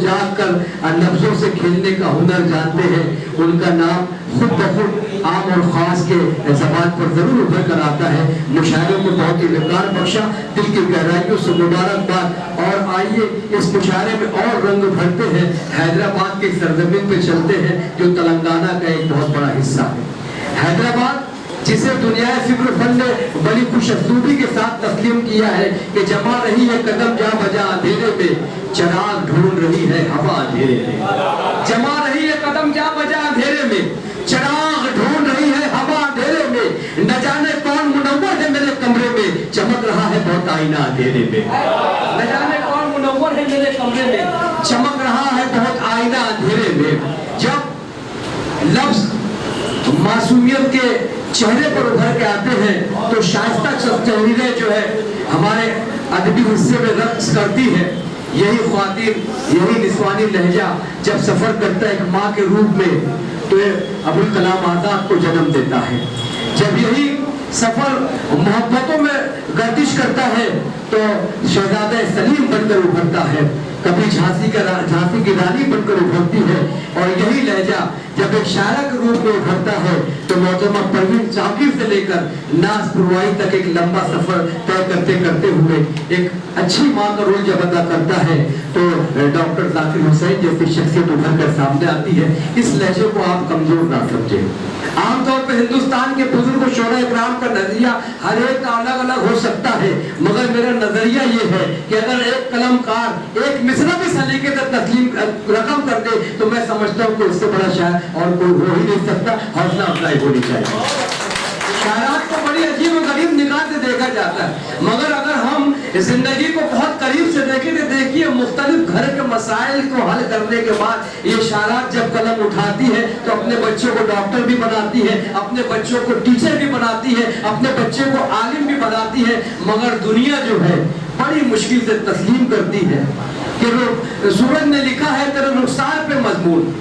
जाग कर लफ्जों से खेलने का हुनर जानते हैं, उनका नाम खुद बखुद आम और खास के ज़बान पर जरूर उभर कर आता है। मुशायरों को बहुत ही विकार बख्शा, दिल की गहराइयों से मुबारकबाद। और आइए इस मुशायरे में और रंग भरते हैं, हैदराबाद के सरजमीन पे चलते हैं जो तेलंगाना का एक बहुत बड़ा हिस्सा है। हैदराबाद जिसे दुनिया फिक्र फन ने बड़ी खुशअस्लूबी के साथ तस्लीम किया है कि जमा रही है कदम जा बजा अंधेरे में, चिराग ढूंढ रही है हवा अंधेरे में। जमा रही है कदम जा बजा अंधेरे में, चिराग ढूंढ रही है हवा अंधेरे में। न जाने कौन मुनव्वर है मेरे कमरे में, चमक रहा है बहुत आईना अंधेरे में। न जाने कौन मुनव्वर है मेरे कमरे में, चमक रहा है बहुत आईना अंधेरे में। जब लफ्ज मासूमियत के चेहरे पर उभर के आते हैं तो शाइस्ता तहरीरें जो है हमारे अदबी हिस्से में रक्स करती है। यही ख्वातीन, यही निस्वानी लहजा जब सफर करता है एक माँ के रूप में तो अबुल कलाम आजाद को जन्म देता है। जब यही सफर मोहब्बतों में गर्दिश करता है तो शहजादा सलीम बनकर उभरता है, कभी झांसी की रानी बनकर उभरती है। और यही लहजा जब एक शायरा के रूप में उभरता है तो मोहतरमा परवीन चाकिर से लेकर नाज पुरवाई तक एक लंबा सफर तय करते करते हुए एक अच्छी माँ का रोल जब अदा करता है तो डॉक्टर जाकिर हुसैन जैसी शख्सियत उभर कर सामने आती है। इस लहजे को आप कमजोर ना समझें। आमतौर पर हिंदुस्तान के बुजुर्ग शोरा इकराम का नजरिया हर एक का अलग अलग हो सकता है, मगर मेरा नजरिया ये है कि अगर एक कलमकार एक मिसरा भी सलीके से तस्लीम रकम कर दे तो मैं समझता हूँ कि उससे बड़ा शायर और कोई हो ही नहीं सकता। हौसला अफजाई होनी चाहिए। शायरात को बड़ी अजीब और गरीब निगाह से देखा जाता है, मगर अगर हम जिंदगी को बहुत करीब से देखें तो देखिए मुख्तलिफ घर के मसाइल को हल करने के बाद ये शायरात जब कलम उठाती है तो अपने बच्चों को डॉक्टर भी बनाती है, अपने बच्चों को टीचर भी बनाती है, अपने बच्चे को आलिम भी बनाती है। मगर दुनिया जो है बड़ी मुश्किल से तस्लीम करती है कि सूरज ने लिखा है तेरे रुखसार पे मजमून,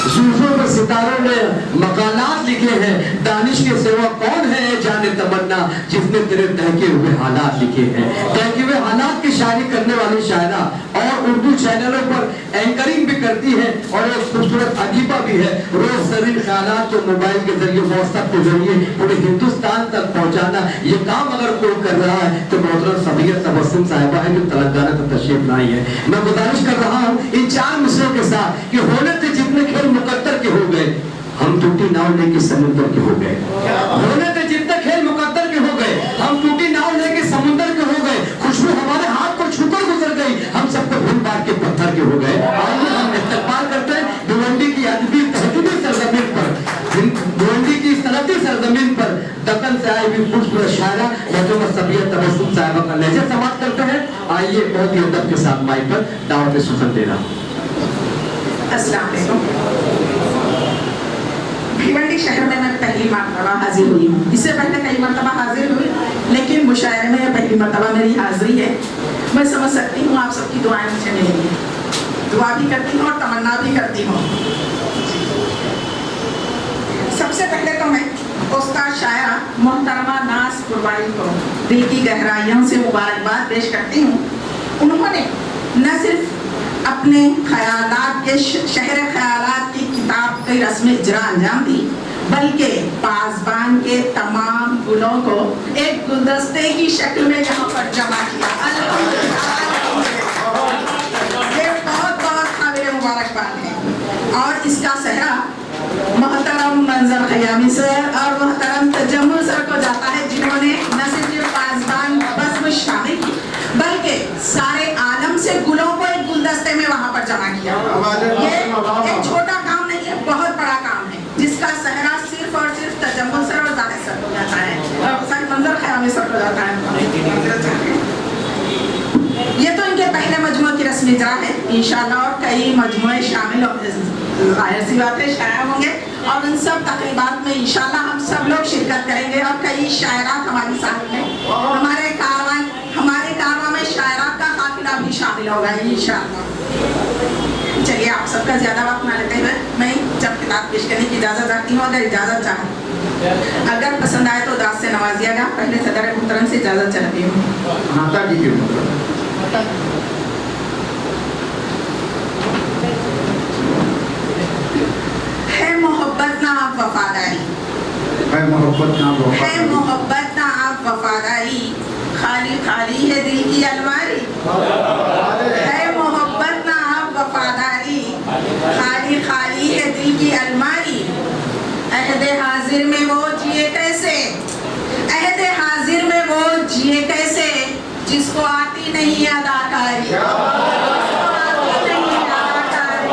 ज़ुल्फ़ों पे सितारों ने मकालात लिखे हैं, दानिश के सिवा कौन है जाने तमन्ना जिसने तेरे तहके हुए हालात लिखे हैं। तहके हुए हालात की शायरी करने वाली शायरा और उर्दू चैनलों पर एंकरिंग भी करती है और एक खूबसूरत अदीबा भी है। रोज जरीन ख्यालात को मोबाइल के जरिए व्हाट्सएप के जरिए पूरे हिंदुस्तान तक पहुंचाना, ये काम अगर कोई कर रहा है तो मोहतरम सबिया तबस्सुम साहिबा है जो तेलंगाना का तशरीफ लाई है। मैं गुजारिश कर रहा हूँ इन चार मिसरों के साथ कि होने थे जितने खेल मुकद्दर के हो गए, हम टूटी नाव लेके समुद्र के हो गए। होने थे जितने खेल मुकद्दर के हो गए, हम टूटी नाव लेके समुद्र के हो गए। खुशबू हमारे हाथ को छूकर गुजर गई, हम सबको भूल बार के पत्थर के हो गए। आइए हम इस्तकबाल करते हैं भिवंडी की अदबी तहजीबी सरजमीन पर, भिवंडी की सनती सरजमीन पर दक्कन से आई हुई खूबसूरत शायरा मोहतरमा सबिया तबस्सुम साहिबा का लहजा समाप्त करते हैं। आइए बहुत ही अदब के साथ माइक पर दावत सुखन दे रहा हूँ। अस्सलाम वालेकुम। भिवंडी शहर में मैं पहली मरतबा हाजिर हुई हूँ। इससे पहले कई मरतबा हाजिर हुई, लेकिन मुशायरे में पहली मरतबा मेरी हाजिरी है। मैं समझ सकती हूँ आप सबकी दुआएं मुझे मिलेंगी, दुआ भी करती हूँ और तमन्ना भी करती हूँ। सबसे पहले तो मैं उस्ताद शायरा मोहतरमा नाज पुरवाई को दिल की गहराइयों से मुबारकबाद पेश करती हूँ। उन्होंने न सिर्फ अपने ख्यालात के शहर ख्यालात की किताब की रस्म इजरा अंजाम दी, बल्कि पासबान के तमाम गुलों को एक गुलदस्ते की शक्ल में यहाँ पर जमा किया। ये बहुत बहुत काबिल मुबारकबाद है। और इसका सहरा मोहतरम मंजर खयामी सर और मोहतरम तजम्मुल सर को जाता है, जिन्होंने न सिर्फ पासबान बस में शामिल की बल्कि सारे आलम से गुलों को एक गुलदस्ते में वहाँ पर जमा किया। ये एक छोटा काम नहीं है, बहुत बड़ा काम है, जिसका सहरा सिर्फ और सिर्फ तजम्मुल सर और जाहिद सर को जाता है और सारी मंजर खयामी सर को जाता है। ये तो इनके पहले मजमूए की रस्म इजरा है। इंशाल्लाह और कई मजमूए शामिल जाहिर सी बात है शाया होंगे और उन सब तकरीबात में इंशाल्लाह हम सब लोग शिरकत करेंगे और कई शायरात हमारे साथ में हमारे कारवां में शायरात का काफिला भी शामिल होगा इंशाल्लाह। चलिए आप सबका ज़्यादा वक्त ना लेते हुए मैं जब किताब पेश करने की इजाज़त चाहती हूँ। अगर इजाज़त चाहें, अगर पसंद आए तो दास से नवाजिएगा। पहले सदर मुहतरम से इजाज़त चाहती हूँ। आप वफादारी, है मोहब्बत ना है मोहब्बत ना आप वफादारी, खाली खाली है दिल की अलमारी, है मोहब्बत ना आप वफादारी, खाली खाली है दिल की अलमारी। अहदे हाजिर में वो जिए कैसे, अहदे हाजिर में वो जिए कैसे, जिसको आती नहीं अदाकारी, जिसको आती नहीं अदाकारी।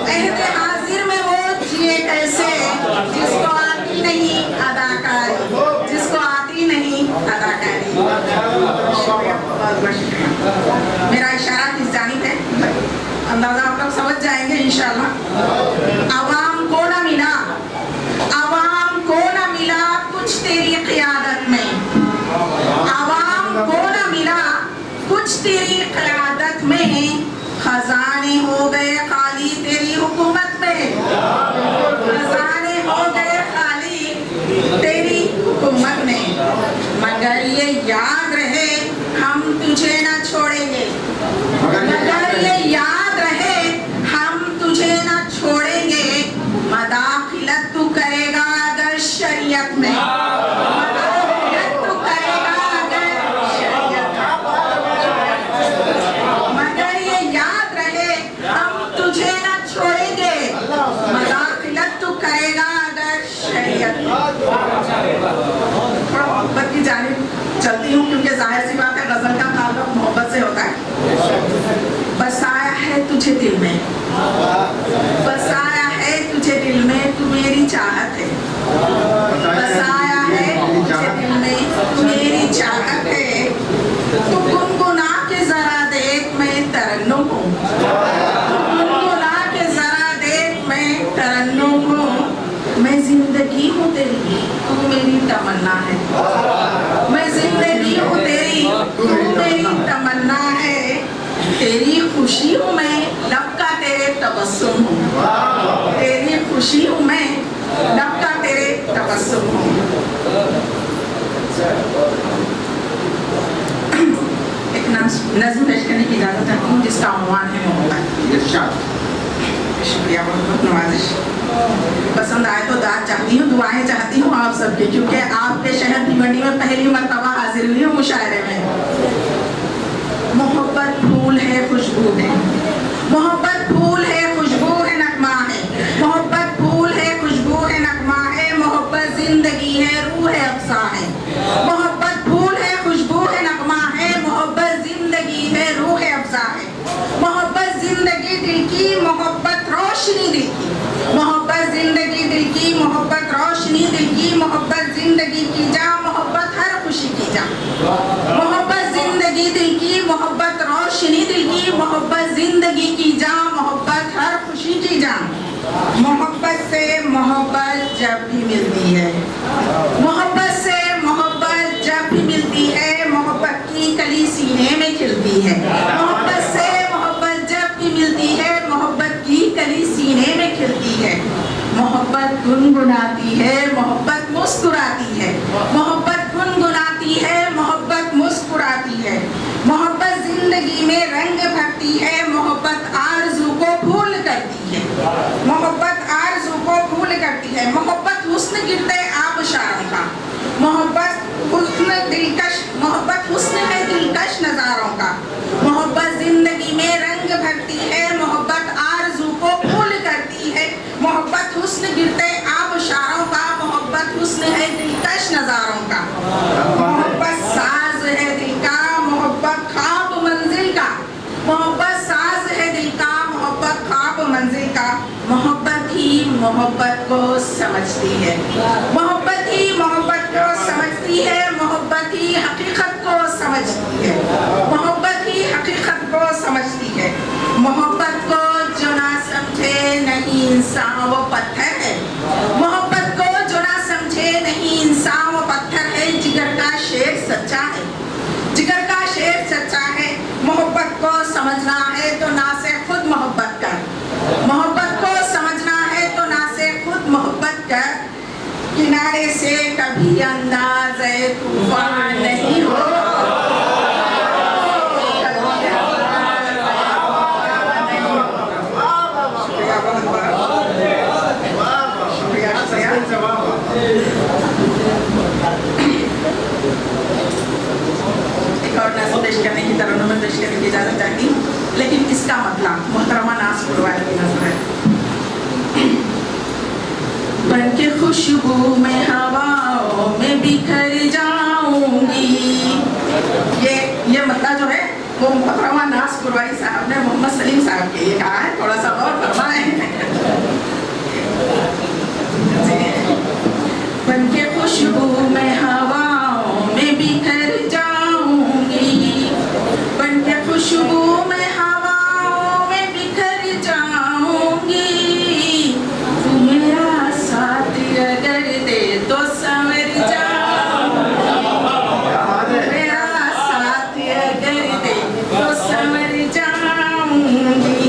अहदे हाजिर में वो जिए कैसे, जिसको आती नहीं अदाकारी, जिसको आती नहीं अदाकारी। शुक्रिया, बहुत बहुत शुक्रिया। मेरा इशारा किस जानिब है, अंदाजा आप लोग समझ जाएंगे इंशाल्लाह। आवाम को ना मिला, आवाम को ना मिला कुछ तेरी क़ियादत में, आवाम को ना मिला कुछ तेरी क़ियादत में, खजाने हो गए खाली तेरी हुकूमत में, खजाने हो गए खाली तेरी हुकूमत में। मगर ये याद रहे हम तुझे ना छोड़ेंगे, मगर ये याद रहे हम तुझे ना छोड़ेंगे, मदाखिलत तू करेगा अगर शरीयत में, मदाखिलत तू करेगा अगर शरीयत में, मगर ये याद रहे हम तुझे ना छोड़ेंगे, मदाखिलत तू करेगा अगर शरीयत में। थोड़ा मोहब्बत की जानिब चलती हूँ क्योंकि जाहिर सी बात है गजल का ताल्लुक मोहब्बत से होता है। बसाया है तुझे दिल में, बसाया है तुझे दिल में, तू मेरी चाहत है, बसाया है तुझे दिल में, तू मेरी चाहत है। तू गुनगुना के जरा देख मैं तरन्नुम हूँ, तू गुनगुना के जरा देख मैं तरन्नुम हूँ। मैं जिंदगी हूँ तेरी, तू मेरी तमन्ना है, मैं जिंदगी हूँ तेरी, तू मेरी तमन्ना है। तेरी खुशी हूँ मैं, लब का तेरे तबस्सुम हूँ, तेरी खुशी हूँ मैं, लब का तेरे तबस्सुम हूँ। एक नज़्म पेश करने की इजाज़त चाहती हूँ जिसका उन्वान है मोहब्बत। शुक्रिया, बहुत बहुत नवाजिश। पसंद आए तो दाद चाहती हूँ, दुआएं चाहती हूँ आप सबकी, क्योंकि आपके शहर की मंडी में पहली मर्तबा हाजिर हुई हूँ मुशायरे में। मोहब्बत फूल है खुशबू है, मोहब्बत फूल है खुशबू है नगमा है, मोहब्बत फूल है खुशबू है नगमा है, मोहब्बत जिंदगी है रूह अफ़ज़ा है, मोहब्बत फूल है खुशबू है नगमा है, मोहब्बत जिंदगी है रूह अफ़ज़ा है। मोहब्बत जिंदगी दिल की, मोहब्बत रोशनी दिल की, मोहब्बत जिंदगी दिल की, मोहब्बत रोशनी दिल की, मोहब्बत जिंदगी की जा, मोहब्बत हर खुशी की जा, मोहब्बत जिंदगी दिल की, मोहब्बत रोशनी दिल की, मोहब्बत जिंदगी की जा, मोहब्बत हर खुशी की जा। मोहब्बत से मोहब्बत जब भी मिलती है, मोहब्बत से मोहब्बत जब भी मिलती है, मोहब्बत की कली सीने में खिलती है, मोहब्बत से मोहब्बत जब भी मिलती है, मोहब्बत की कली सीने में खिलती है। मोहब्बत गुनगुनाती है, मोहब्बत मुस्कुराती है, मोहब्बत गुनगुनाती है, मोहब्बत मुस्कुराती है, मोहब्बत जिंदगी में रंग भरती है, मोहब्बत आरज़ू को फूल करती है, मोहब्बत आरज़ू को फूल करती है। मोहब्बत हुस्न गिरते आबशारों का, मोहब्बत हुस्न दिलकश, मोहब्बत हुस्न है दिलकश नज़ारों का, मोहब्बत जिंदगी में रंग भरती है, मोहब्बत आरज़ू को फूल करती है, मोहब्बत हुस्न गिरते आबशारों का, मोहब्बत हुस्न है दिलकश नज़ारों का, मोहब्बत साज है दिल का, मोहब्बत ख्वाब मंजिल का, मोहब्बत साज है दिल का, मोहब्बत ख्वाब मंजिल का। मोहब्बत ही मोहब्बत को समझती है, मोहब्बत ही मोहब्बत को समझती है, मोहब्बत ही हकीकत को समझती है, मोहब्बत ही हकीकत को समझती है। मोहब्बत को जो ना समझे नहीं इंसान वो पत्थर है, मोहब्बत को जो ना समझे नहीं इंसान वो पत्थर है। जिगर का शेर सच्चा है, जिगर का शेर सच्चा है। मोहब्बत को समझना है तो ना से खुद मोहब्बत कर, मोहब्बत को समझना है तो ना से खुद मोहब्बत कर। किनारे से कभी अंदाज़े तूफान नहीं हो, बहुत एक और नज़म पेश करने की तरन्नुम में पेश करने की इजाज़त चाहती हूँ, लेकिन इसका मतलब मोहतरमा नाज कुरवाई की नज़म है। बन के खुशबू में हवाओं में बिखर जाऊंगी, ये मतलब जो है वो मोहतरमा नाज कुरवाई साहब ने मोहम्मद सलीम साहब के लिए कहा है, थोड़ा सा और फरमाएं। बन के खुशबू में हवाओं में बिखर जाऊंगी, बन के खुशबू में हवाओं में बिखर जाऊंगी, तू मेरा साथ अगर दे तो संवर जाऊंगी, मेरा साथ अगर दे तो संवर जाऊंगी,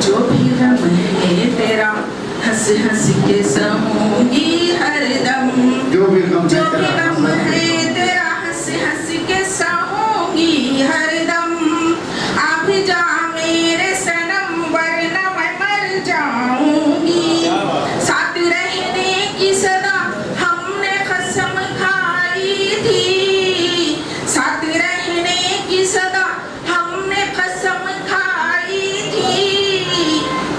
जो भी गम है तेरा हंस हंस के सहूंगी हरदम, जो भी गम है तेरा हंस हंस के सहूंगी हरदम, आप जा मेरे सनम वरना मैं मर जाऊंगी, साथ रहने की सदा हमने कसम खाई थी, साथ रहने की सदा हमने कसम खाई थी,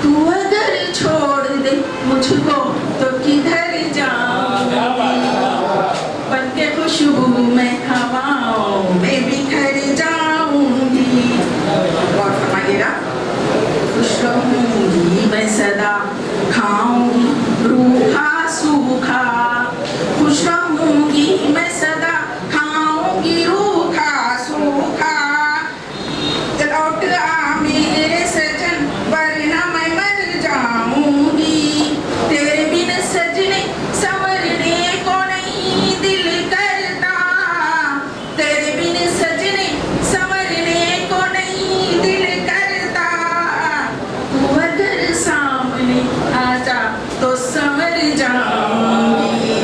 तू अगर छोड़ दे मुझको तो किधर जाऊंगी, बन के खुशबू में हवाओं में बिखर जाऊंगी। और फरमाइएगा, खुश रहूंगी मैं सदा खाऊंगी रूखा सूखा, खुश रहूंगी मैं सदा खाऊंगी रूखा सूखा, लौट आ मेरे सजन वरना मैं मर जाऊंगी, तेरे बिन सजने संवरने को नहीं दिल करता, तेरे बिन सजने संवरने को नहीं दिल करता, तू अगर सामने आ जा तो संवर जाऊंगी।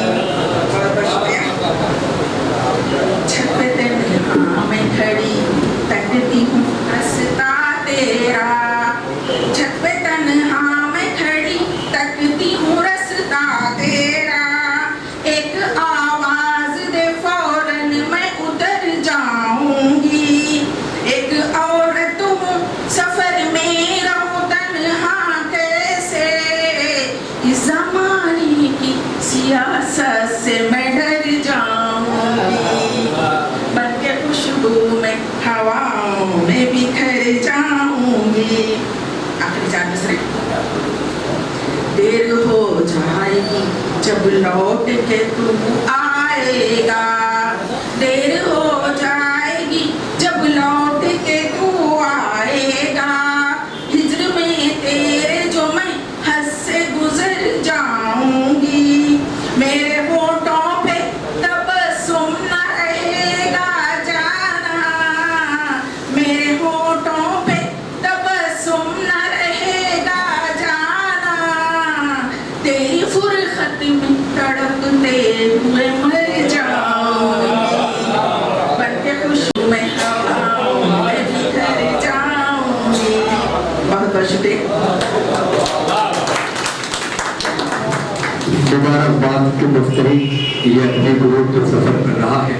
छत पे तन्हा मैं खड़ी तकती हूँ रास्ता तेरा, छत पे तन्हा मैं खड़ी तकती हूँ रास्ता तेरा, एक आवाज दे फौरन मैं उतर जाऊंगी, एक औरत हूँ सफर में रहूं तन्हा कैसे, इस ज़माने की सियासत से मैं डर जाऊंगी, बन के खुशबू में हवाओं में बिखर जाऊंगी। आखिरी चार मिसरे। देर हो जाएगी जब लौट के तू आएगा, देर हो जाएगी जब लौट के तू आएगा, हिज्र में तेरे जो मैं हद से गुजर जाऊंगी, मेरे होठों पे तबस्सुम न रहेगा जाना, मेरे होठों पे तबस्सुम न रहेगा जाना, तेरी फुरखत में तड़पते हुए मर जाऊंगी, बन के खुशबू में हवाओं में बिखर जाऊंगी। बहुत बहुत शुक्रिया। मुबारकबाद के मुफ्तरी ये अपने ग्रुप पे सफर कर रहा है।